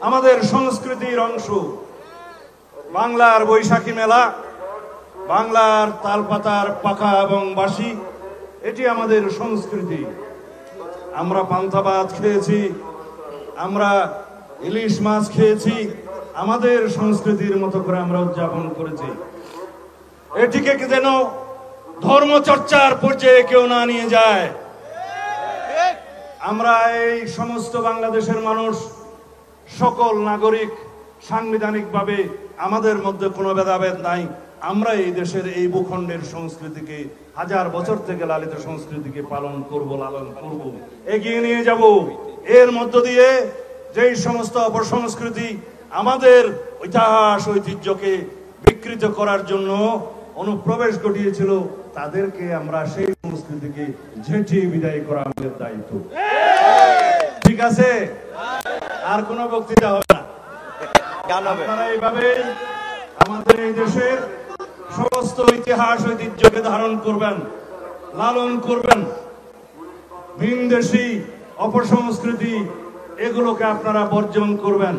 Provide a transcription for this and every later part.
আমাদের সংস্কৃতির অংশ। বাংলার বৈশাখী মেলা, বাংলার তালপাতার পাখা এবং বাঁশি, এটি আমাদের সংস্কৃতি। আমরা পান্তা ভাত খেয়েছি, আমরা ইলিশ মাছ খেয়েছি, আমাদের সংস্কৃতির মতো করে আমরা উদযাপন করেছি। এটিকে যেন ধর্মচর্চার পর্যায়ে কেউ না নিয়ে যায়। আমরা এই সমস্ত বাংলাদেশের মানুষ, সকল নাগরিক, সাংবিধানিকভাবে আমাদের মধ্যে কোনো ভেদাভেদ নাই। আমরা এই দেশের এই ভূখণ্ডের সংস্কৃতিকে, হাজার বছর থেকে লালিত সংস্কৃতিকে পালন করব, লালন করব, এগিয়ে নিয়ে যাব। এর মধ্য দিয়ে যেই সমস্ত অপসংস্কৃতি আমাদের ইতিহাস ঐতিহ্যকে বিকৃত করার জন্য অনুপ্রবেশ ঘটিয়েছিল, তাদেরকে আমরা সেই সংস্কৃতিকে ঝেঁটিয়ে বিদায় করা আমাদের দায়িত্ব। ঠিক আছে, আর কোনো বক্তৃতা হবে না। আপনারা এইভাবে আমাদের এই দেশের সমস্ত ইতিহাস ঐতিহ্যকে ধারণ করবেন, লালন করবেন। ভিনদেশী অপসংস্কৃতি এগুলোকে আপনারা বর্জন করবেন,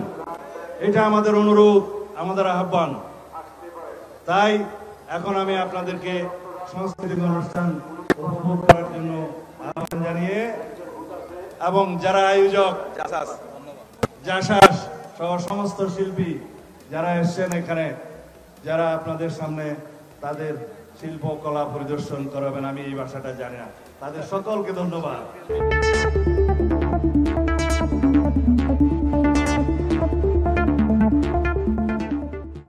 এটা আমাদের অনুরোধ, আমাদের আহ্বান। তাই এখন আমি আপনাদেরকে সাংস্কৃতিক অনুষ্ঠান উপভোগ করার জন্য আহ্বান জানিয়ে, এবং যারা আয়োজক জাসাস সহ সমস্ত শিল্পী যারা এসছেন এখানে, যারা আপনাদের সামনে তাদের শিল্পকলা পরিদর্শন করাবেন, আমি এই ভাষাটা জানি না, তাদের সকলকে ধন্যবাদ।